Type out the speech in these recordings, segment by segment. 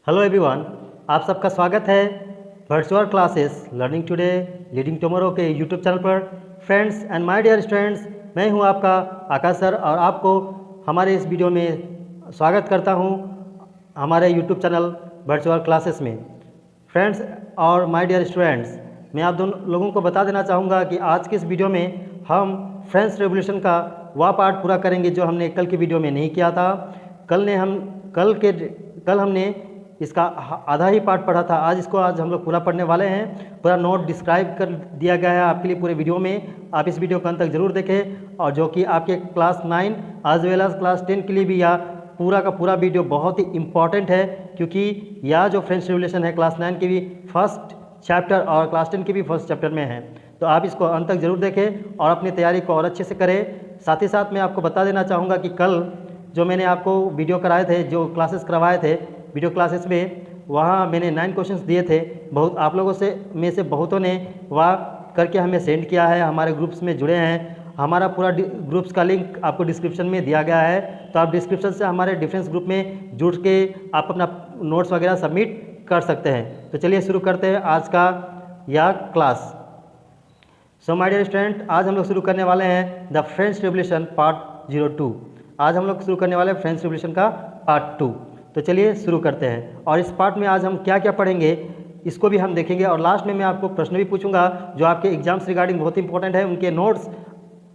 Hello everyone, आप सबका स्वागत है virtual classes learning today leading tomorrow के यूट्यूब चैनल पर। Friends and my dear students, मैं हूं आपका आकाश सर और आपको हमारे इस वीडियो में स्वागत करता हूं हमारे यूट्यूब चैनल वर्चुअल क्लासेस में। फ्रेंड्स और माय डियर स्टूडेंट्स, मैं आप दोनों लोगों को बता देना चाहूँगा कि आज के इस वीडियो में हम फ्रेंच रेवोल्यूशन का वह पार्ट पूरा करेंगे जो हमने कल की वीडियो में नहीं किया था। कल हमने इसका आधा ही पार्ट पढ़ा था। आज हम लोग पूरा पढ़ने वाले हैं। पूरा नोट डिस्क्राइब कर दिया गया है आपके लिए पूरे वीडियो में। आप इस वीडियो को अंत तक जरूर देखें और जो कि आपके class 9 as well as class 10 के लिए भी यह पूरा का पूरा वीडियो बहुत ही इम्पॉर्टेंट है, क्योंकि यह जो फ्रेंच रेवोल्यूशन है क्लास 9 के भी फर्स्ट चैप्टर और क्लास 10 के भी फर्स्ट चैप्टर में है। तो आप इसको अंत तक जरूर देखें और अपनी तैयारी को और अच्छे से करें। साथ ही साथ मैं आपको बता देना चाहूँगा कि कल जो मैंने आपको वीडियो कराए थे, जो क्लासेस करवाए थे वीडियो क्लासेस में, वहाँ मैंने 9 क्वेश्चंस दिए थे। बहुत आप लोगों से बहुतों ने वह करके हमें सेंड किया है, हमारे ग्रुप्स में जुड़े हैं। हमारा पूरा ग्रुप्स का लिंक आपको डिस्क्रिप्शन में दिया गया है, तो आप डिस्क्रिप्शन से हमारे डिफरेंस ग्रुप में जुड़ के आप अपना नोट्स वगैरह सबमिट कर सकते हैं। तो चलिए शुरू करते हैं आज का यह class. So my dear student, आज हम लोग शुरू करने वाले हैं द फ्रेंच रेवोल्यूशन पार्ट 02। आज हम लोग शुरू करने वाले हैं फ्रेंच रेवोल्यूशन का पार्ट 2। तो चलिए शुरू करते हैं। और इस पार्ट में आज हम क्या क्या पढ़ेंगे इसको भी हम देखेंगे, और लास्ट में मैं आपको प्रश्न भी पूछूंगा जो आपके एग्जाम्स रिगार्डिंग बहुत इंपॉर्टेंट है। उनके नोट्स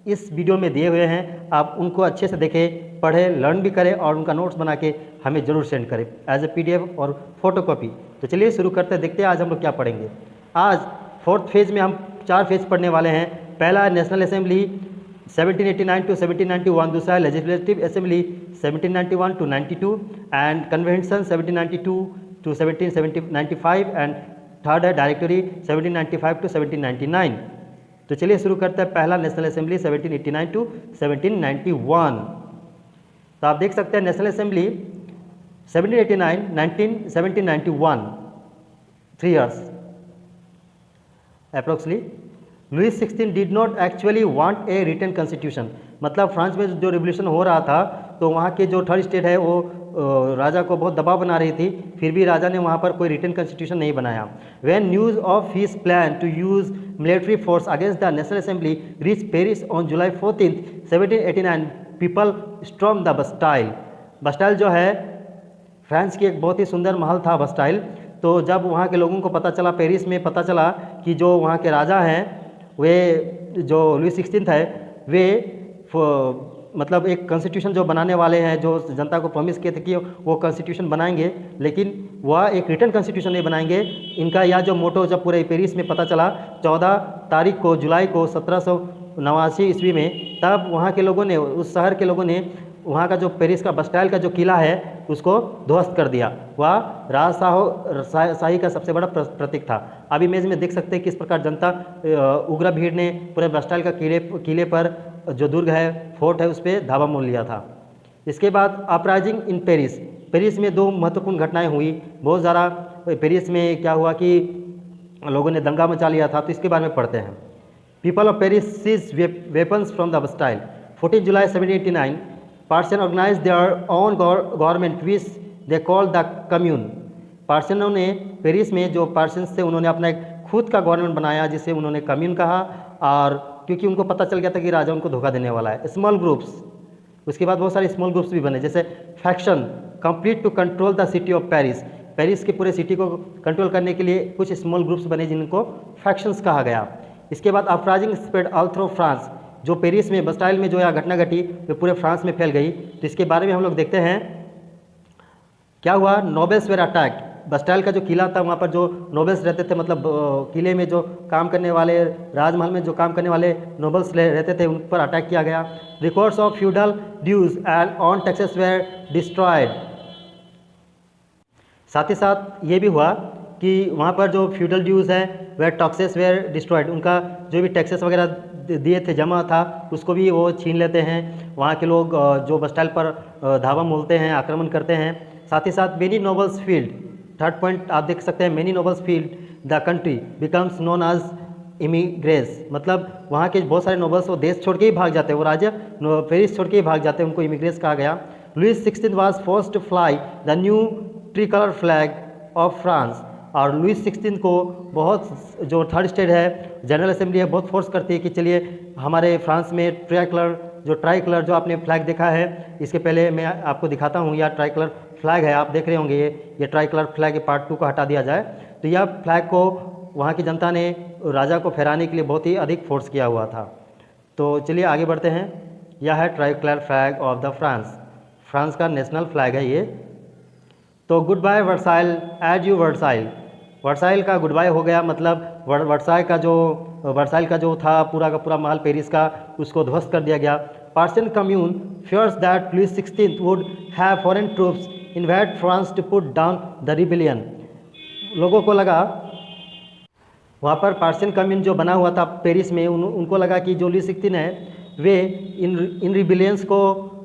इस वीडियो में दिए हुए हैं, आप उनको अच्छे से देखें, पढ़ें, लर्न भी करें और उनका नोट्स बना के हमें ज़रूर सेंड करें एज ए PDF और फोटोकॉपी। तो चलिए शुरू करते हैं, देखते हैं आज हम लोग क्या पढ़ेंगे। आज 4th फेज़ में हम 4 फेज़ पढ़ने वाले हैं। पहला है नेशनल असेंबली 1789 टू 1791, दूसरा है legislative assembly 1791 to 92 and convention 1792 to 1795 and third है डायरेक्टरी 1795 टू 1799। तो चलिए शुरू करते हैं। पहला नेशनल असेंबली 1789 टू 1791। तो आप देख सकते हैं national assembly 1789, 1791, 3 years approximately. Louis 16 did not actually want a written constitution. मतलब फ्रांस में जो रिवोल्यूशन हो रहा था तो वहाँ के जो थर्ड स्टेट है वो राजा को बहुत दबाव बना रही थी, फिर भी राजा ने वहाँ पर कोई रिटन कॉन्स्टिट्यूशन नहीं बनाया। When news of his plan to use military force against the national assembly reach Paris on July 14, 1789, people storm the Bastille. Bastille जो है फ्रांस की एक बहुत ही सुंदर महल था बस्टाइल। तो जब वहाँ के लोगों को पता चला, पेरिस में पता चला कि जो वहाँ के राजा हैं वे जो लुईस 16 है वे मतलब एक कॉन्स्टिट्यूशन जो बनाने वाले हैं, जो जनता को प्रॉमिस किए थे कि वो कॉन्स्टिट्यूशन बनाएंगे, लेकिन वह एक रिटन कॉन्स्टिट्यूशन नहीं बनाएंगे। इनका यह जो मोटो जब पूरे पेरिस में पता चला 14 तारीख को जुलाई को 1789 ईस्वी में, तब वहाँ के लोगों ने, उस शहर के लोगों ने वहाँ का जो पेरिस का बस्टाइल का जो किला है उसको ध्वस्त कर दिया। वह राजशाही का सबसे बड़ा प्रतीक था। अब इमेज में देख सकते हैं किस प्रकार जनता उग्र भीड़ ने पूरे बस्टाइल का किले पर जो दुर्ग है, फोर्ट है, उस पर धावा मोल लिया था। इसके बाद अपराइजिंग इन पेरिस। पेरिस में 2 महत्वपूर्ण घटनाएं हुई बहुत ज़्यादा। पेरिस में क्या हुआ कि लोगों ने दंगा मचा लिया था, तो इसके बारे में पढ़ते हैं। People of Paris seize weapons from the Bastille. 14 July 1789 Parisian organise their own government which they call the commune. पार्सियनों ने पेरिस में, जो पार्सियंस थे, उन्होंने अपना एक खुद का गवर्नमेंट बनाया जिसे उन्होंने कम्यून कहा, और क्योंकि उनको पता चल गया था कि राजा उनको धोखा देने वाला है। स्मॉल ग्रुप्स, उसके बाद बहुत सारे स्मॉल ग्रुप्स भी बने, जैसे faction complete to control the city of Paris. Paris के पूरे सिटी को कंट्रोल करने के लिए कुछ स्मॉल ग्रुप्स बने जिनको फैक्शंस कहा गया। इसके बाद uprising spread all through France. जो पेरिस में बस्टाइल में जो यह घटना घटी वो पूरे फ्रांस में फैल गई। तो इसके बारे में हम लोग देखते हैं क्या हुआ। Nobles where attacked. बस्टाइल का जो किला था वहाँ पर जो नोबल्स रहते थे, मतलब किले में जो काम करने वाले, राजमहल में जो काम करने वाले नोबल्स रहते थे, उन पर अटैक किया गया। Records of feudal dues and on taxes were destroyed. साथ ही साथ ये भी हुआ कि वहाँ पर जो फ्यूडल ड्यूज है वह टैक्सेस वेर डिस्ट्रॉयड, उनका जो भी टैक्सेस वगैरह दिए थे, जमा था, उसको भी वो छीन लेते हैं। वहाँ के लोग जो बस्टाइल पर धावा मोलते हैं, आक्रमण करते हैं। साथ ही साथ many nobles fled. Third point आप देख सकते हैं, many nobles fled the country becomes known as emigres. मतलब वहाँ के बहुत सारे नोबल्स वो देश छोड़ के ही भाग जाते हैं, वो राज्य पेरिस छोड़ के ही भाग जाते हैं, उनको इमिग्रेस कहा गया। Louis 16 was forced to fly the new tricolour flag of France. और लुइस 16 को बहुत जो थर्ड स्टेट है, जनरल असेंबली है, बहुत फोर्स करती है कि चलिए हमारे फ्रांस में ट्राई कलर जो आपने फ्लैग देखा है, इसके पहले मैं आपको दिखाता हूँ, यह ट्राई कलर फ्लैग है, आप देख रहे होंगे ये ट्राई कलर फ्लैग पार्ट 2 को हटा दिया जाए। तो यह फ्लैग को वहाँ की जनता ने राजा को फहराने के लिए बहुत ही अधिक फोर्स किया हुआ था। तो चलिए आगे बढ़ते हैं। यह है tricolour flag of the France, France का नेशनल फ्लैग है ये। तो goodbye Versailles as you Versailles, Versailles का गुड बाय हो गया, मतलब वर्साइल का जो था पूरा का पूरा महल पेरिस का, उसको ध्वस्त कर दिया गया। Persian commune fears that Louis XVI would have foreign troops invade France to put down the rebellion। लोगों को लगा, वहाँ पर पर्शियन कम्यून जो बना हुआ था पेरिस में, उनको लगा कि जो लुई 16 है वे इन रिबिलियंस को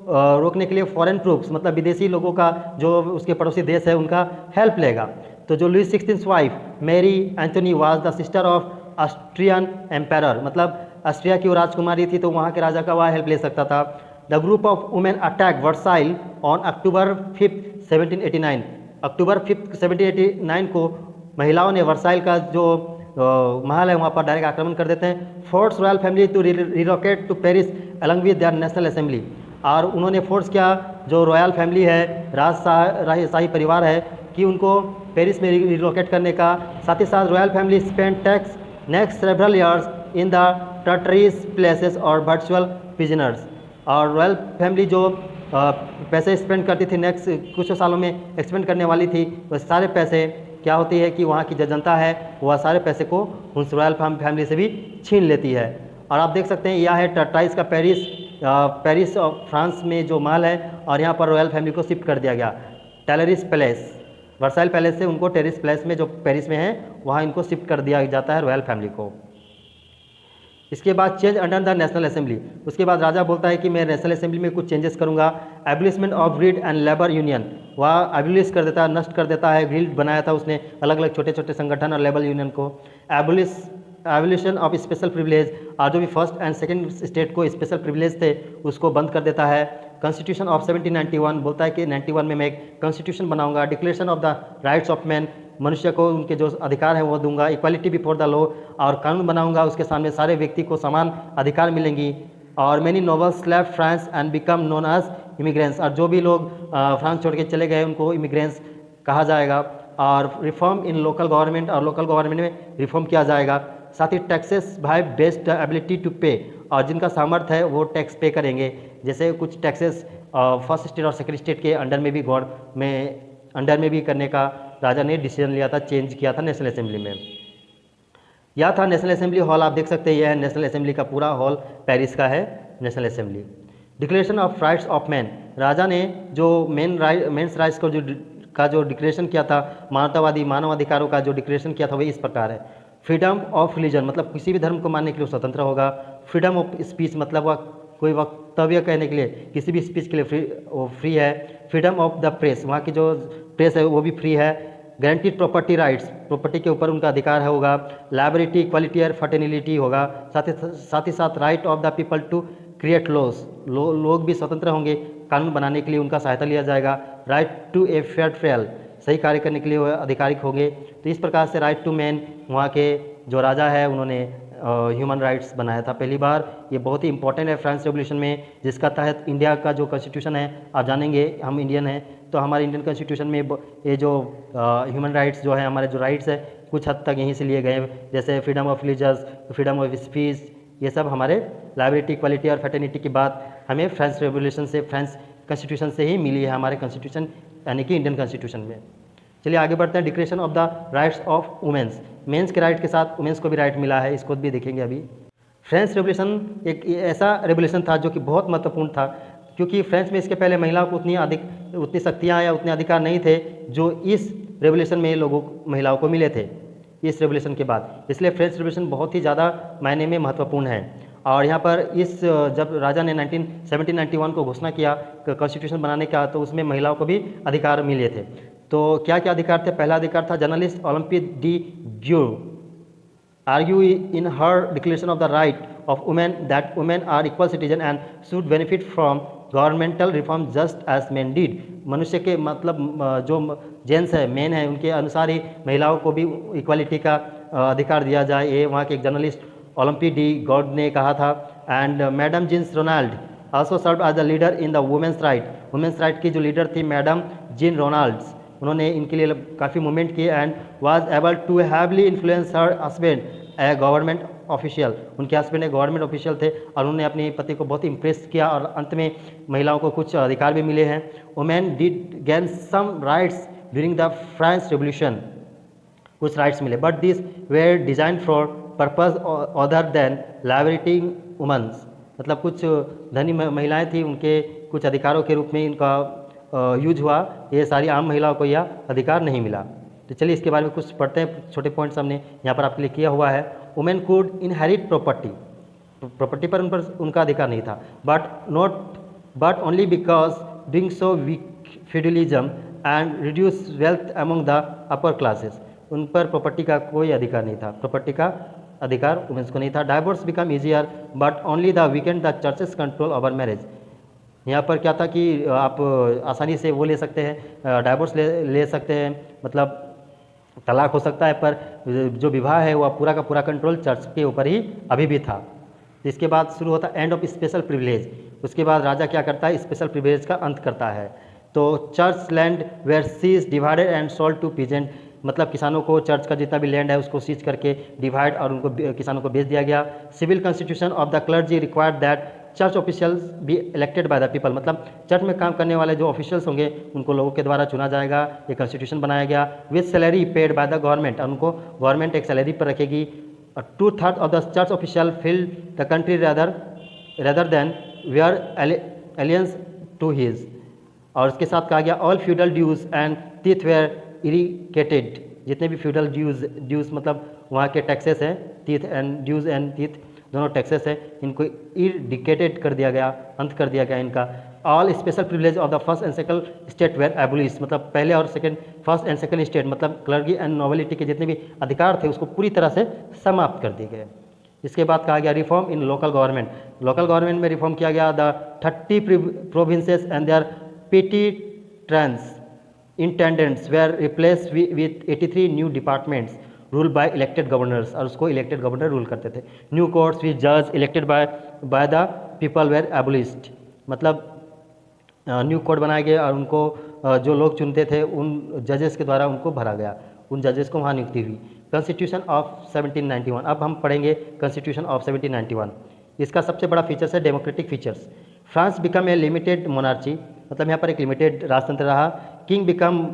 रोकने के लिए फॉरेन ट्रूप्स, मतलब विदेशी लोगों का जो उसके पड़ोसी देश है उनका हेल्प लेगा। तो जो Louis 16 wife Marie Antoinette was the sister of Austrian empire, मतलब ऑस्ट्रिया की वो राजकुमारी थी, तो वहाँ के राजा का वह हेल्प ले सकता था। The group of women attack Versailles on October 5, 1789। अक्टूबर 5, 1789 को महिलाओं ने वर्साइल का जो महल है वहाँ पर डायरेक्ट आक्रमण कर देते हैं। Force royal family to relocate to Paris along with their national assembly. और उन्होंने फोर्स किया जो रॉयल फैमिली है, राजशाही परिवार है, कि उनको पेरिस में रिलोकेट करने का। साथ ही साथ royal family spend tax next several years in the Tuileries places और वर्चुअल प्रिजनर्स। और रॉयल फैमिली जो पैसे स्पेंड करती थी नेक्स्ट कुछ सालों में एक्सपेंड करने वाली थी, वह सारे पैसे क्या होती है कि वहाँ की जो जनता है वह सारे पैसे को उस रॉयल फैमिली से भी छीन लेती है। और आप देख सकते हैं यह है टर्टाइस का पेरिस फ्रांस में जो महल है, और यहाँ पर रॉयल फैमिली को शिफ्ट कर दिया गया टेलरिस पैलेस, वर्साइल पैलेस से उनको टेरिस पैलेस में जो पेरिस में है वहाँ इनको शिफ्ट कर दिया जाता है रॉयल फैमिली को। इसके बाद change under the national assembly, उसके बाद राजा बोलता है कि मैं नेशनल असेंबली में कुछ चेंजेस करूंगा। Abolishment of guild and labour union, वह एब्लिश कर देता है, नष्ट कर देता है। ग्रिड बनाया था उसने अलग अलग छोटे छोटे संगठन और लेबर यूनियन को। एबोलिशन ऑफ स्पेशल प्रिविलेज, और जो भी फर्स्ट एंड सेकेंड स्टेट को स्पेशल प्रिविलेज थे उसको बंद कर देता है। कॉन्स्टिट्यूशन ऑफ 1791 बोलता है कि 91 में मैं एक कॉन्स्टिट्यूशन बनाऊंगा। Declaration of the rights of man, मनुष्य को उनके जो अधिकार हैं वो दूंगा। इक्वालिटी बिफोर द लॉ, और कानून बनाऊंगा उसके सामने सारे व्यक्ति को समान अधिकार मिलेंगी। और many nobles left France and become known as immigrants, और जो भी लोग फ्रांस छोड़ के चले गए उनको इमिग्रेंट्स कहा जाएगा। और रिफॉर्म इन लोकल गवर्नमेंट, और लोकल गवर्नमेंट में रिफॉर्म किया जाएगा। साथ ही taxes by based ability to pay, और जिनका सामर्थ्य है वो टैक्स पे करेंगे। जैसे कुछ टैक्सेस फर्स्ट स्टेट और सेकंड स्टेट के अंडर में भी करने का राजा ने डिसीजन लिया था, चेंज किया था नेशनल असेंबली में। यह था नेशनल असेंबली हॉल, आप देख सकते हैं यह है नेशनल असेंबली का पूरा हॉल पेरिस का है national assembly. Declaration of rights of man, राजा ने जो मेंस राइट्स का जो डिक्लेरेशन किया था, मानवतावादी मानवाधिकारों का जो डिक्लेरेशन किया था वही इस प्रकार है। फ्रीडम ऑफ रिलीजन, मतलब किसी भी धर्म को मानने के लिए स्वतंत्र होगा। फ्रीडम ऑफ स्पीच, मतलब वह कोई वक्तव्य कहने के लिए, किसी भी स्पीच के लिए फ्री है। फ्रीडम ऑफ द प्रेस, वहाँ की जो प्रेस है वो भी फ्री है। गारंटीड प्रॉपर्टी राइट्स, प्रॉपर्टी के ऊपर उनका अधिकार है होगा। लाइबिलिटी, इक्वालिटी और फर्टिलिटी होगा। साथ ही साथ right of the people to create laws, लोग भी स्वतंत्र होंगे, कानून बनाने के लिए उनका सहायता लिया जाएगा। Right to a fair trial, सही कार्य करने के लिए वह अधिकारिक होंगे। तो इस प्रकार से राइट टू मैन, वहाँ के जो राजा है उन्होंने ह्यूमन राइट्स बनाया था पहली बार। ये बहुत ही इंपॉर्टेंट है फ्रांस रेवोल्यूशन में, जिसका तहत इंडिया का जो कॉन्स्टिट्यूशन है, आप जानेंगे हम इंडियन हैं तो हमारे इंडियन कॉन्स्टिट्यूशन में ये जो ह्यूमन राइट्स जो है, हमारे जो राइट्स है कुछ हद तक यहीं से लिए गए हैं। जैसे freedom of religious, freedom of speech, ये सब हमारे लाइबिलिटी, इक्वालिटी और फैटर्निटी की बात हमें फ्रांस रेवोल्यूशन से, फ्रांस कॉन्स्टिट्यूशन से ही मिली है, हमारे कॉन्स्टिट्यूशन यानी कि इंडियन कॉन्स्टिट्यूशन में। चलिए आगे बढ़ते हैं। Declaration of the rights of womens, mens के राइट के साथ वुमेन्स को भी राइट मिला है, इसको भी देखेंगे अभी। फ्रेंच रेवोल्यूशन एक ऐसा रेवोल्यूशन था जो कि बहुत महत्वपूर्ण था, क्योंकि फ्रांस में इसके पहले महिलाओं को उतनी शक्तियाँ या उतने अधिकार नहीं थे जो इस रेवोल्यूशन में महिलाओं को मिले थे इस रेवोल्यूशन के बाद। इसलिए फ्रेंच रेवोल्यूशन बहुत ही ज़्यादा मायने में महत्वपूर्ण है। और यहाँ पर जब राजा ने 1791 को घोषणा किया कॉन्स्टिट्यूशन बनाने का, तो उसमें महिलाओं को भी अधिकार मिले थे। तो क्या क्या अधिकार थे? पहला अधिकार था journalist Olympe de Gouges argue in her declaration of the right of women that women are equal citizen and should benefit from governmental reform just as men did. मनुष्य के मतलब जो जेंट्स है, मेन है, उनके अनुसार ही महिलाओं को भी इक्वालिटी का अधिकार दिया जाए। ये वहाँ के एक जर्नलिस्ट ओलंपी डी गॉड ने कहा था। And madam Jeanne Roland also serve as the leader in the womens right की जो लीडर थी मैडम जीन रोनाल्ड्स, उन्होंने इनके लिए काफ़ी मूवमेंट किए and was able to heavily influence her husband a government official. उनके हस्बैंड एक गवर्नमेंट ऑफिशियल थे और उन्होंने अपने पति को बहुत इम्प्रेस किया और अंत में महिलाओं को कुछ अधिकार भी मिले हैं। Women did gain some rights during the French revolution, कुछ राइट्स मिले, but this were design for purpose other than liberating womens. मतलब कुछ धनी महिलाएं थी, उनके कुछ अधिकारों के रूप में इनका यूज हुआ, ये सारी आम महिलाओं को यह अधिकार नहीं मिला। तो चलिए इसके बारे में कुछ पढ़ते हैं, छोटे पॉइंट्स हमने यहाँ पर आपके लिए किया हुआ है। वुमेन कुड इनहेरिट प्रॉपर्टी पर उनका अधिकार नहीं था, but only because doing so weak feudalism and reduce wealth among the upper classes. उन पर प्रॉपर्टी का कोई अधिकार नहीं था, प्रॉपर्टी का अधिकार वुमेन्स को नहीं था। Divorce become easier but only the Weeknd the churches control over marriage. यहाँ पर क्या था कि आप आसानी से वो ले सकते हैं, डाइवोर्स ले सकते हैं, मतलब तलाक हो सकता है, पर जो विवाह है वह पूरा का पूरा कंट्रोल चर्च के ऊपर ही अभी भी था। इसके बाद शुरू होता है एंड ऑफ स्पेशल प्रिविलेज। उसके बाद राजा क्या करता है, स्पेशल प्रिविलेज का अंत करता है। तो church land were seize divided and sold to peasant, मतलब किसानों को चर्च का जितना भी लैंड है उसको सीज करके डिवाइड और उनको किसानों को बेच दिया गया। Civil constitution of the clergy required that church officials be elected by the people, मतलब चर्च में काम करने वाले जो ऑफिशियल्स होंगे उनको लोगों के द्वारा चुना जाएगा। ये कॉन्स्टिट्यूशन बनाया गया। With salary paid by the government, और उनको गवर्नमेंट एक सैलरी पर रखेगी। 2/3 of the church official fled the country rather than were allegiance to his. और उसके साथ कहा गया all feudal dues and tithe were eradicated, जितने भी फ्यूडल ड्यूज मतलब वहाँ के टैक्सेस हैं, तीथ एंड ड्यूज एंड तीथ दोनों टैक्सेस हैं, इनको इरिकेटेड कर दिया गया, अंत कर दिया गया इनका। All special privilege of the first and second state were abolish, मतलब पहले और फर्स्ट एंड सेकंड स्टेट मतलब क्लर्गी एंड नोबिलिटी के जितने भी अधिकार थे उसको पूरी तरह से समाप्त कर दिए गए। इसके बाद कहा गया रिफॉर्म इन लोकल गवर्नमेंट में रिफॉर्म किया गया। The 30 provinces and their petty tyrants intendants were replace with 83 new departments rule by elected governors, और उसको इलेक्टेड गवर्नर रूल करते थे। न्यू कोर्ट्स विथ जज elected by the people were abolished, मतलब new court बनाए गए और उनको जो लोग चुनते थे उन जजेस के द्वारा उनको भरा गया, उन जजेस को वहाँ नियुक्ति हुई। कॉन्स्टिट्यूशन ऑफ 1791, अब हम पढ़ेंगे कॉन्स्टिट्यूशन ऑफ 1791। इसका सबसे बड़ा फीचर्स है democratic features. France become a limited monarchy, मतलब यहाँ पर एक लिमिटेड राजतंत्र रहा। King become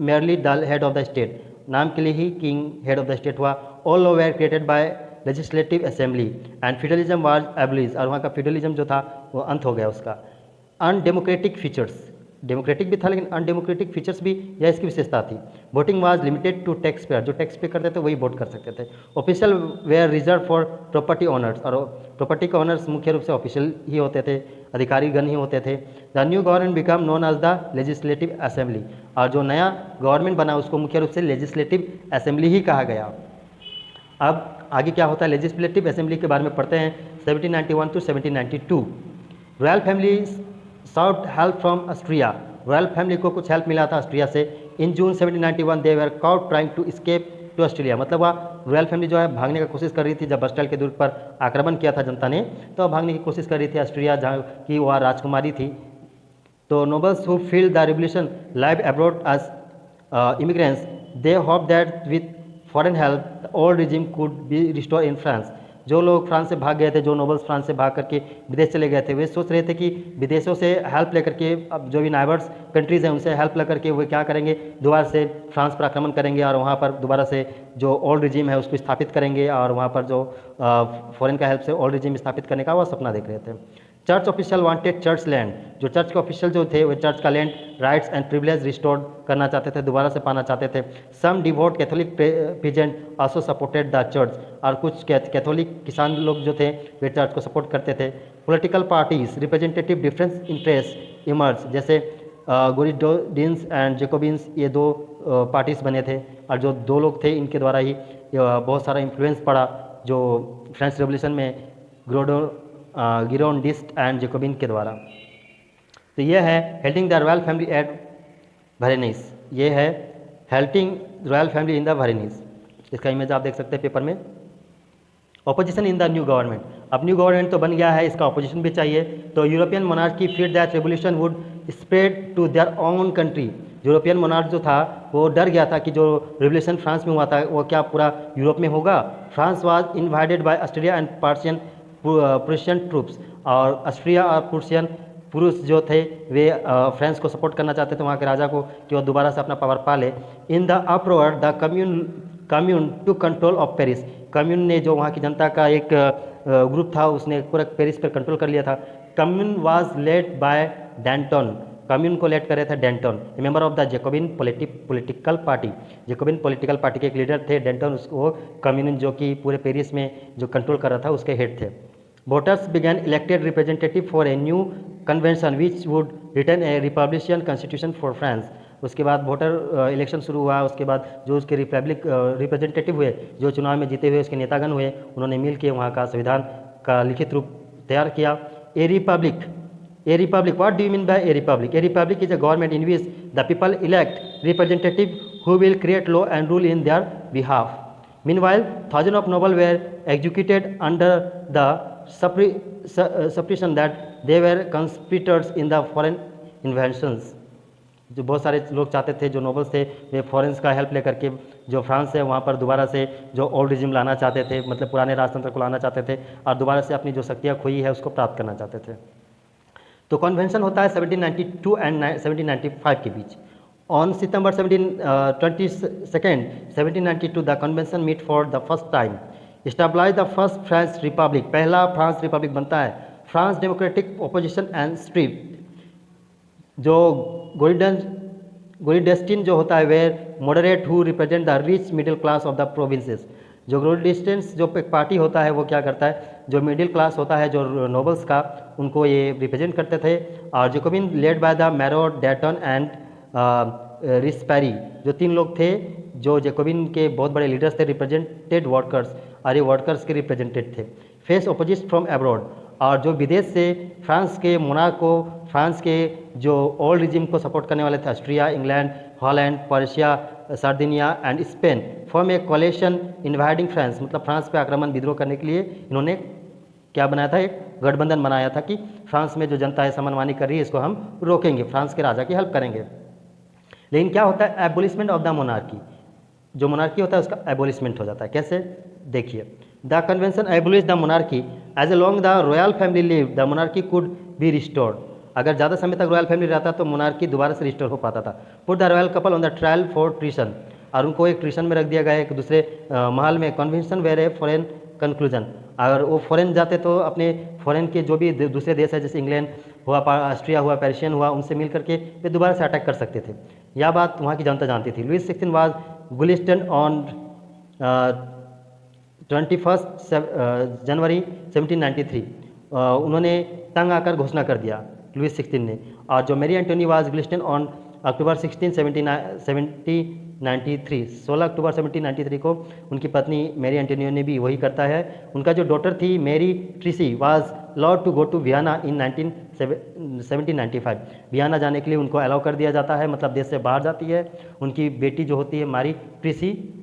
merely the head of the state, नाम के लिए ही king head of the state हुआ। All law were created by legislative assembly and feudalism was abolish, और वहाँ का फ्यूडलिज्म जो था वो अंत हो गया उसका। अनडेमोक्रेटिक फीचर्स, डेमोक्रेटिक भी था लेकिन अनडेमोक्रेटिक फीचर्स भी यह इसकी विशेषता थी। Voting was limited to tax payer, जो टैक्स पे करते थे वही वोट कर सकते थे। Official were reserve for property owners, और प्रॉपर्टी के ओनर्स मुख्य रूप से ऑफिशियल ही होते थे, अधिकारीगण ही होते थे। The new government become known as the legislative assembly, और जो नया गवर्नमेंट बना उसको मुख्य रूप से लेजिस्लेटिव असेंबली ही कहा गया। अब आगे क्या होता है लेजिस्लेटिव असेंबली के बारे में पढ़ते हैं। 1791 to 1792 royal family sought help from Austria, royal family को कुछ हेल्प मिला था ऑस्ट्रिया से। In June 1791 they were caught trying to escape to Australia, मतलब वह रॉयल फैमिली जो है भागने का कोशिश कर रही थी। जब बस्टाइल के दुर्ग पर आक्रमण किया था जनता ने तो भागने की कोशिश कर रही थी ऑस्ट्रिया, जहाँ की वह राजकुमारी थी। तो nobles who fled the revolution live abroad as immigrants they hope that with foreign help old regime could be restore in France. जो लोग फ्रांस से भाग गए थे, जो नोबल्स फ्रांस से भाग करके विदेश चले गए थे, वे सोच रहे थे कि विदेशों से हेल्प लेकर के अब जो भी नाइबर्स कंट्रीज़ हैं उनसे हेल्प लेकर के वे क्या करेंगे, दोबारा से फ्रांस पर आक्रमण करेंगे और वहाँ पर दोबारा से जो ओल्ड रिजिम है उसको स्थापित करेंगे, और वहाँ पर जो फॉरेन का हेल्प से ओल्ड रिजिम स्थापित करने का वह सपना देख रहे थे। Church official wanted church land, जो चर्च के ऑफिशियल जो थे वे चर्च का land rights and privilege restored करना चाहते थे, दोबारा से पाना चाहते थे। Some devout Catholic peasant also supported the church, और कुछ कैथोलिक किसान लोग जो थे वे चर्च को सपोर्ट करते थे। Political parties representative difference interest emerge, जैसे गुरिडोडिन्स एंड जेकोबिन्स, ये दो पार्टीज बने थे, और जो दो लोग थे इनके द्वारा ही बहुत सारा इन्फ्लुएंस पड़ा जो फ्रेंच रेवोल्यूशन में गिरोंडिस्ट एंड जेकोबिन के द्वारा। तो ये है halting the royal family at Varennes, ये है halting royal family in the Varennes. इसका इमेज आप देख सकते हैं पेपर में। Opposition in the new government, अब न्यू गवर्नमेंट तो बन गया है, इसका ऑपोजिशन भी चाहिए। तो European monarchy feared that revolution would spread to their own country, European monarch जो था वो डर गया था कि जो रेवोल्यूशन फ्रांस में हुआ था वो क्या पूरा यूरोप में होगा। France was invaded by Austria and Persian Prussian troops, और ऑस्ट्रिया और प्रुशियन पुरुष जो थे वे फ्रांस को सपोर्ट करना चाहते थे, वहाँ के राजा को, कि वो दोबारा से अपना पावर पा ले। In the uproar the commune to control of Paris, commune ने जो वहाँ की जनता का एक ग्रुप था उसने पूरा पेरिस पर कंट्रोल कर लिया था। Commune was led by Danton, commune को लेड कर रहे थे Danton, member of the Jacobian political party, Jacobin political party के एक लीडर थे डेंटन, उसको कम्यून जो कि पूरे पेरिस में जो कंट्रोल कर रहा था उसके हेड थे। Voters began elected representative for a new convention which would return a republican constitution for France, उसके बाद वोटर इलेक्शन शुरू हुआ। उसके बाद जो उसके रिप्रेजेंटेटिव हुए, जो चुनाव में जीते हुए उसके नेतागण हुए, उन्होंने मिल के वहाँ का संविधान का लिखित रूप तैयार किया। ए Republic, what do you mean by A Republic? A Republic is a government in which the people elect representative who will create law and rule in their behalf. Meanwhile, thousands of nobles were executed under the supposition that they were conspirators in the foreign invasions. जो बहुत सारे लोग चाहते थे, जो nobles थे, वे फॉरेन्स का help लेकर के जो फ्रांस है वहाँ पर दोबारा से जो ओल्ड रिजिम लाना चाहते थे, मतलब पुराने राजतंत्र को लाना चाहते थे और दोबारा से अपनी जो शक्तियाँ खोई है उसको प्राप्त करना चाहते थे। तो कन्वेंशन होता है 1792 एंड 1795 के बीच। On September 22nd, 1792, the convention meet for the first time, establish the first French Republic, पहला फ्रांस रिपब्लिक बनता है। France democratic opposition and street, जो गोल्डेस्टिन जो होता है वे moderate who represent the rich middle class of the provinces, जो Girondins जो एक पार्टी होता है वो क्या करता है, जो मिडिल क्लास होता है, जो नोबल्स का, उनको ये रिप्रेजेंट करते थे। और Jacobin led by the Marat, Danton and Robespierre, जो तीन लोग थे जो जैकोबिन के बहुत बड़े लीडर्स थे, रिप्रेजेंटेड वर्कर्स, और ये वर्कर्स के रिप्रेजेंटेड थे। फेस अपोजिस्ट फ्रॉम अब्रॉड, और जो विदेश से फ्रांस के मोनार्क को, फ्रांस के जो ओल्ड रिजिम को सपोर्ट करने वाले थे, Austria, England, Holland, Persia, Sardinia and Spain, form a coalition invading France, मतलब फ्रांस पे आक्रमण विद्रोह करने के लिए इन्होंने क्या बनाया था, एक गठबंधन बनाया था कि फ्रांस में जो जनता है समनमानी कर रही है इसको हम रोकेंगे, फ्रांस के राजा की हेल्प करेंगे। लेकिन क्या होता है, एबोलिशमेंट ऑफ द मोनार्की, जो मोनार्की होता है उसका एबोलिशमेंट हो जाता है। कैसे, देखिए, the convention abolish the monarchy as a long the royal family live the monarchy could be restored, अगर ज़्यादा समय तक रॉयल फैमिली रहता तो मोनार्की दोबारा से रिस्टोर हो पाता था। Put the royal couple on the trial for treason, और उनको एक ट्रीसन में रख दिया गया एक दूसरे महल में। Convention were a foreign conclusion, अगर वो फॉरेन जाते तो अपने फॉरेन के जो भी दूसरे देश है, जैसे इंग्लैंड हुआ, ऑस्ट्रिया हुआ, पर्शियन हुआ, उनसे मिल करके वे दोबारा से अटैक कर सकते थे। यह बात वहाँ की जनता जानती थी। लुइस 16 वाज गुलिस्टन ऑन 21 जनवरी 1793, उन्होंने तंग आकर घोषणा कर दिया लुइस 16 ने। और जो Marie Antoinette was guillotined on October 16, 1793, 16 October 1793 को उनकी पत्नी मैरी एंटोनियो ने भी वही करता है। उनका जो डॉटर थी Marie Therese was allowed to go to Vienna in 1795, Vienna जाने के लिए उनको अलाउ कर दिया जाता है, मतलब देश से बाहर जाती है उनकी बेटी जो होती है मैरी ट्रिसी।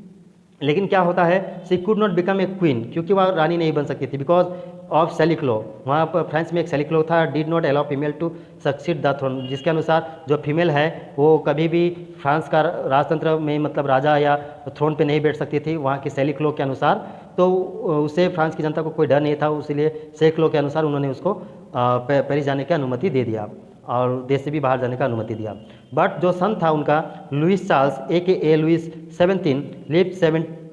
लेकिन क्या होता है, she could not become a queen, क्योंकि वह रानी नहीं बन सकती थी, बिकॉज ऑफ सेलिक लॉ। वहाँ पर फ्रांस में एक सेलिक लॉ था, did not allow female to succeed the throne, जिसके अनुसार जो फीमेल है वो कभी भी फ्रांस का राजतंत्र में, मतलब राजा या थ्रोन पे नहीं बैठ सकती थी वहाँ के सेलिक लॉ के अनुसार। तो उसे फ्रांस की जनता को कोई डर नहीं था, इसलिए सेलिक लॉ के अनुसार उन्होंने उसको पेरिस जाने की अनुमति दे दिया और देश से भी बाहर जाने का अनुमति दिया। बट जो सन था उनका Louis Charles a Louis 17 lived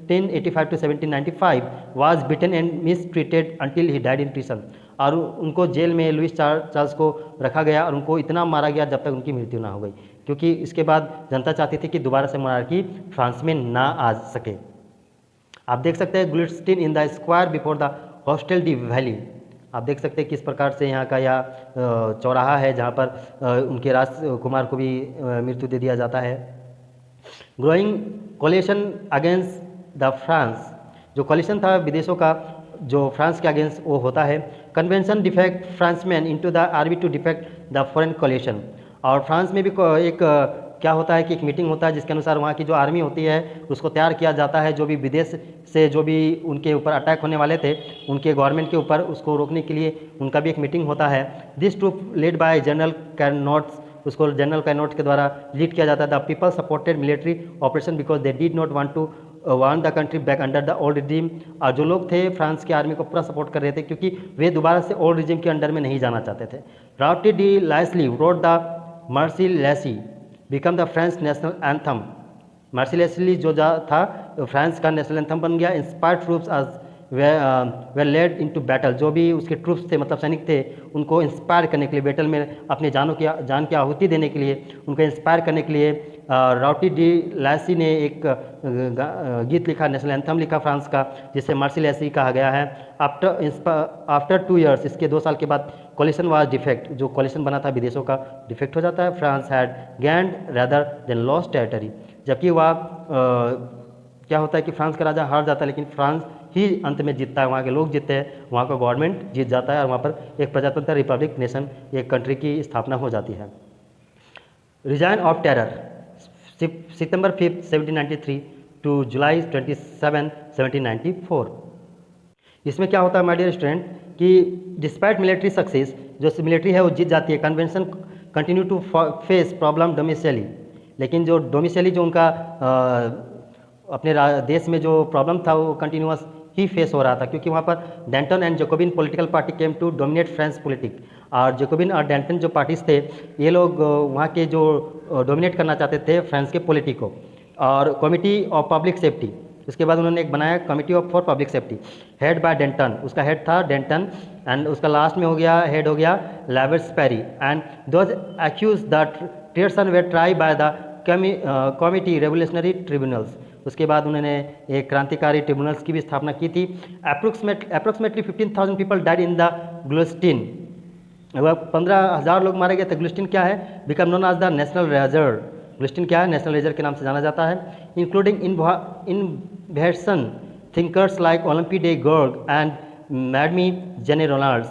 1785 to 1795 was beaten and mistreated until he died in prison, और उनको जेल में लुइस चार्ल्स को रखा गया और उनको इतना मारा गया जब तक उनकी मृत्यु ना हो गई, क्योंकि इसके बाद जनता चाहती थी कि दोबारा से मोनार्की फ्रांस में ना आ सके। आप देख सकते हैं guillotine in the square before the hotel de Ville, आप देख सकते हैं किस प्रकार से यहाँ का यह चौराहा है जहाँ पर उनके राजकुमार को भी मृत्यु दे दिया जाता है। Growing coalition against the France, जो कोलिशन था विदेशों का जो फ्रांस के अगेंस्ट वो होता है। Convention defect Frenchmen into the army to defect the foreign coalition. और फ्रांस में भी एक क्या होता है कि एक मीटिंग होता है जिसके अनुसार वहाँ की जो आर्मी होती है उसको तैयार किया जाता है, जो भी विदेश से जो भी उनके ऊपर अटैक होने वाले थे उनके गवर्नमेंट के ऊपर, उसको रोकने के लिए उनका भी एक मीटिंग होता है। This troop led by general Carnot, उसको जनरल कैनोट्स के द्वारा लीड किया जाता है। The people supported military operation because they did not want to want the country back under the old regime. और जो लोग थे फ्रांस की आर्मी को पूरा सपोर्ट कर रहे थे क्योंकि वे दोबारा से ओल्ड रिजीम के अंडर में नहीं जाना चाहते थे। Rouget de Lisle wrote the Marseillaise become the French national anthem. Marseillaise जो था फ्रांस का नेशनल एंथम बन गया। इंस्पायर्ड ट्रूप्स आज वे लेड इनटू बैटल, जो भी उसके ट्रूप्स थे मतलब सैनिक थे उनको इंस्पायर करने के लिए, बैटल में अपने जान की आहुति देने के लिए, उनको इंस्पायर करने के लिए राउटी डी लासी ने एक गीत लिखा, नेशनल एंथम लिखा फ्रांस का, जिसे मर्सिलेसी कहा गया है। आफ्टर 2 ईयर्स, इसके 2 साल के बाद कोलिशन वाज डिफेक्ट, जो कोलिशन बना था विदेशों का डिफेक्ट हो जाता है। France had gained rather than lost territory, जबकि वह क्या होता है कि फ्रांस का राजा हार जाता है लेकिन फ्रांस ही अंत में जीतता है, वहाँ के लोग जीतते हैं, वहाँ का गवर्नमेंट जीत जाता है और वहाँ पर एक प्रजातंत्र रिपब्लिक नेशन, एक कंट्री की स्थापना हो जाती है। Reign of terror, September 5, 1793 to July 27, 1794। इसमें क्या होता है माय डियर स्टूडेंट कि डिस्पाइट मिलिट्री सक्सेस, जो मिलिट्री है वो जीत जाती है। Convention continue to face problem domestically, लेकिन जो डोमिसाइली जो उनका अपने देश में जो प्रॉब्लम था वो कंटिन्यूअस ही फेस हो रहा था, क्योंकि वहाँ पर Danton and Jacobin political party came to dominate French politic. और जैकोबिन और डेंटन जो पार्टीज थे ये लोग वहाँ के जो डोमिनेट करना चाहते थे फ्रांस के पॉलिटिक को। और कमिटी ऑफ पब्लिक सेफ्टी, उसके बाद उन्होंने एक बनाया committee of for public safety, head by Danton, उसका हेड था डेंटन, एंड उसका लास्ट में हो गया हेड हो गया Robespierre. And those accused the treason were tried by the committee revolutionary tribunals. उसके बाद उन्होंने एक क्रांतिकारी ट्रिब्यूनल्स की भी स्थापना की थी। Approximately 15,000 people died in the guillotine, वह 15,000 लोग मारे गए थे। ग्लुस्टिन क्या है? Became known as the national razor. Guillotine क्या है? नेशनल रेजर के नाम से जाना जाता है। Including invasion thinkers like Olympe de गर्ग एंड मैडमी जेने रोनाल्ड्स,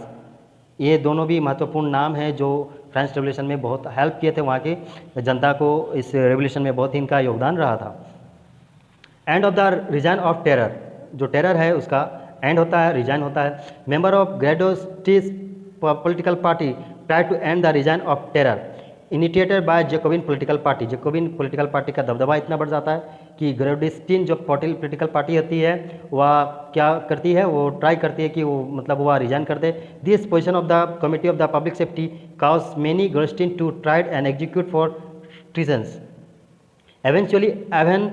ये दोनों भी महत्वपूर्ण नाम हैं जो फ्रेंच रेवोल्यूशन में बहुत हेल्प किए थे वहाँ की जनता को। इस रेवोल्यूशन में बहुत ही इनका योगदान रहा था। End of the reign of terror, जो टेरर है उसका एंड होता है, रिजाइन होता है। Member of Girondist political party try to end the reign of terror initiated by Jacobin political party. Jacobin political party का दबदबा इतना बढ़ जाता है कि ग्रेडोस्टिन जो पॉलिटिकल पार्टी होती है वह क्या करती है, वो ट्राई करती है कि वो मतलब वह रिजाइन कर दे। This position of the committee of the public safety cause many ग्रेडोस्टिन to tried and execute for treasons. Eventually, even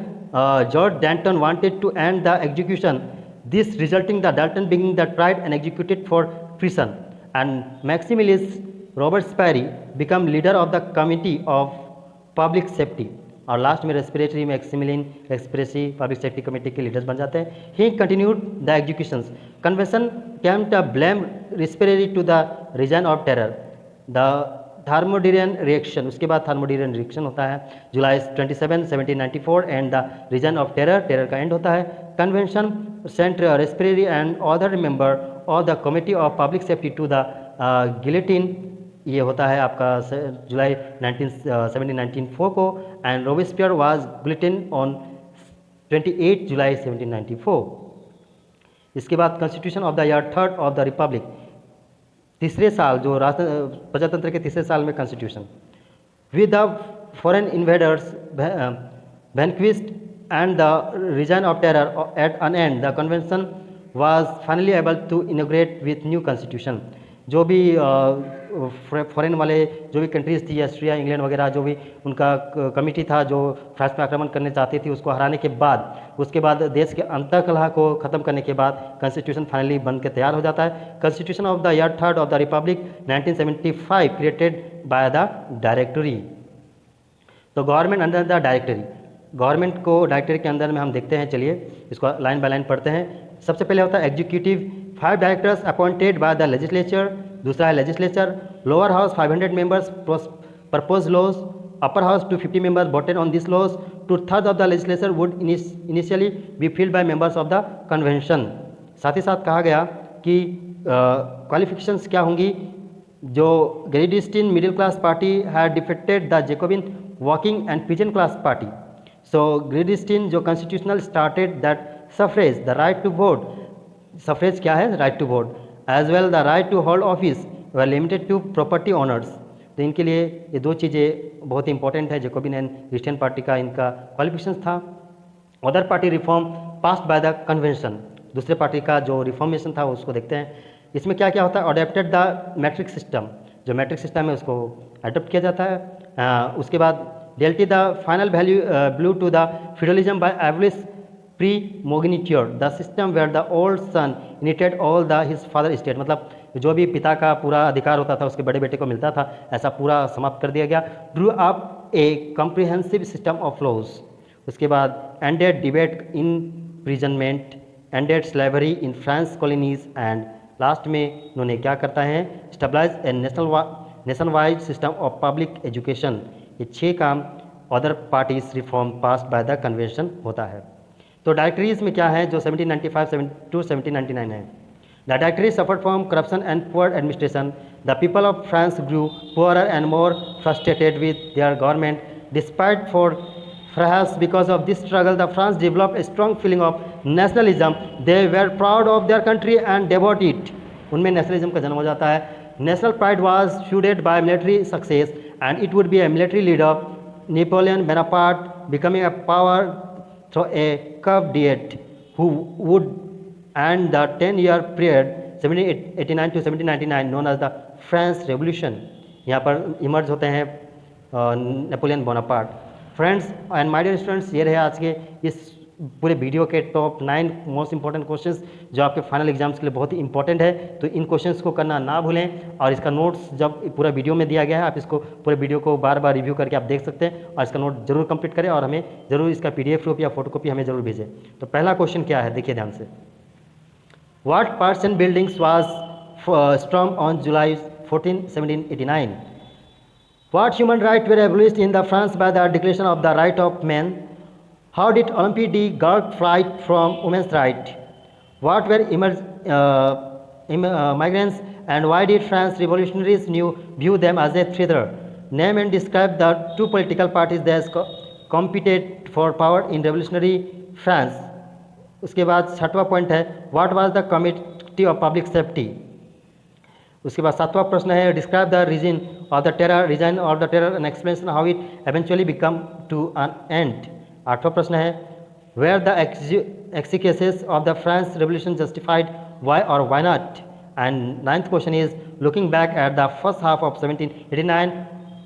George Danton wanted to end the execution, this resulting the Danton being the tried and executed for treason, and Maximilian Robespierre become leader of the Committee of Public Safety। और last में Robespierre Maximilien Robespierre public safety committee के leaders बन जाते हैं। He continued the executions. Convention came to blame Robespierre to the reign of terror, the Thermidorian reaction, उसके बाद Thermidorian reaction होता है July 27, 1794 and the reign of terror, terror का end होता है। Convention sent Robespierre and other member of the committee of public safety to the guillotine, ये होता है आपका जुलाई 1794 को। And Robespierre was guillotine on 28 July 1794। इसके बाद constitution of the year 3rd of the republic, तीसरे साल जो प्रजातंत्र के तीसरे साल में constitution. With the foreign invaders vanquished and the reign of terror at an end, the convention was finally able to inaugurate with new constitution. जो भी फॉरेन वाले जो भी कंट्रीज़ थी, ऑस्ट्रिया, इंग्लैंड वगैरह, जो भी उनका कमिटी था जो फ्रांस पर आक्रमण करने चाहती थी, उसको हराने के बाद, उसके बाद देश के अंतकलह को ख़त्म करने के बाद कॉन्स्टिट्यूशन फाइनली बन के तैयार हो जाता है। Constitution of the year 3rd of the republic 1975 created by the directory. तो government under the directory, government को डायरेक्टरी के अंदर में हम देखते हैं, चलिए इसको लाइन बाय लाइन पढ़ते हैं। सबसे पहले होता है executive, 5 directors appointed by the legislature. दूसरा है legislature, lower house 500 members propose laws, upper house 250 members voted on these laws. 2/3 of the legislature would initially be filled by members of the convention. साथ ही साथ कहा गया कि qualifications क्या होंगी, जो Girondist middle class party had defected the Jacobin working and peasant class party. So Girondist जो constitutional started that suffrage the right to vote, suffrage क्या है, right to vote, as well the right to hold office were limited to property owners. तो इनके लिए ये दो चीज़ें बहुत इंपॉर्टेंट है, जेकोबिन एंड क्रिश्चियन पार्टी का इनका क्वालिफिकेशन था। Other party reform passed by the convention, दूसरे पार्टी का जो रिफॉर्मेशन था उसको देखते हैं। इसमें क्या क्या होता है, अडेप्टेड द मैट्रिक सिस्टम, जो मैट्रिक सिस्टम है उसको अडोप्ट किया जाता है। उसके बाद dealt the final value blow to the feudalism by abolish primogeniture the system where the old son inherited all the his father state, मतलब जो भी पिता का पूरा अधिकार होता था उसके बड़े बेटे को मिलता था, ऐसा पूरा समाप्त कर दिया गया। Drew up a comprehensive system of laws. उसके बाद एंडेड डिबेट imprisonment, ended slavery in France colonies and last में उन्होंने क्या करता है, stabilize a nationwide system of public education. ये 6 काम other parties reform passed by the convention होता है। तो डायरेक्टरीज में क्या है, जो 1795 टू 1799 है। The directory suffered from corruption and poor administration. The people of France grew poorer and more frustrated with their government despite for perhaps because of this struggle the France developed a strong feeling of nationalism. They were proud of their country and devoted it. उनमें nationalism का जन्म हो जाता है। National pride was fuelled by military success and it would be a military leader Napoleon Bonaparte becoming a power through a coup d'état who would end the 10-year period 1789 to 1799 known as the French revolution. यहाँ पर emerge होते हैं Napoleon Bonaparte. Friends and my dear students, ये रहे आज के इस पूरे वीडियो के टॉप 9 मोस्ट इंपॉर्टेंट क्वेश्चंस जो आपके फाइनल एग्जाम्स के लिए बहुत ही इंपॉर्टेंट है। तो इन क्वेश्चंस को करना ना भूलें और इसका नोट्स जब पूरा वीडियो में दिया गया है, आप इसको पूरे वीडियो को बार बार रिव्यू करके आप देख सकते हैं और इसका नोट जरूर कंप्लीट करें और हमें जरूर इसका PDF रूप या फोटोकॉपी हमें जरूर भेजें। तो पहला क्वेश्चन क्या है, देखिए ध्यान से। What parts and buildings was stormed on July 14, 1789? What human rights were abolished in the France by the Declaration of the Right of Man? How did Olympique de Gaulle fight from women's right? What were migrants and why did France revolutionaries view them as a threat? Name and describe the 2 political parties that competed for power in revolutionary France. उसके बाद 6वां point है, What was the Committee of Public Safety? उसके बाद 7वां प्रश्न है, describe the reign of the terror and explanation how it eventually become to an end. 8वां प्रश्न है, were the excesses of the French revolution justified, why or why not. And 9th question is, looking back at the first half of 1789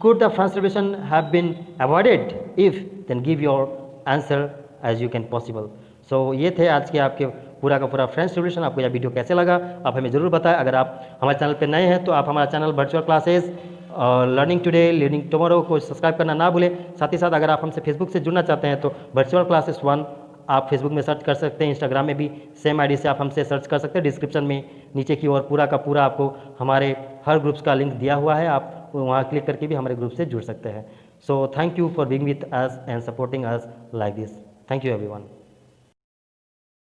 could the French revolution have been avoided, if then give your answer as you can possible. So ये थे आज के आपके पूरा का पूरा French revolution. आपको यह वीडियो कैसे लगा आप हमें ज़रूर बताएं। अगर आप हमारे चैनल पर नए हैं तो आप हमारा channel virtual classes learning today learning tomorrow को सब्सक्राइब करना ना भूलें। साथ ही साथ अगर आप हमसे फेसबुक से जुड़ना चाहते हैं तो वर्चुअल क्लासेस 1 आप फेसबुक में सर्च कर सकते हैं। इंस्टाग्राम में भी सेम आईडी से आप हमसे सर्च कर सकते हैं। डिस्क्रिप्शन में नीचे की ओर पूरा का पूरा आपको हमारे हर ग्रुप्स का लिंक दिया हुआ है, आप वहाँ क्लिक करके भी हमारे ग्रुप से जुड़ सकते हैं। So thank you for being with us and supporting us like this. Thank you everyone.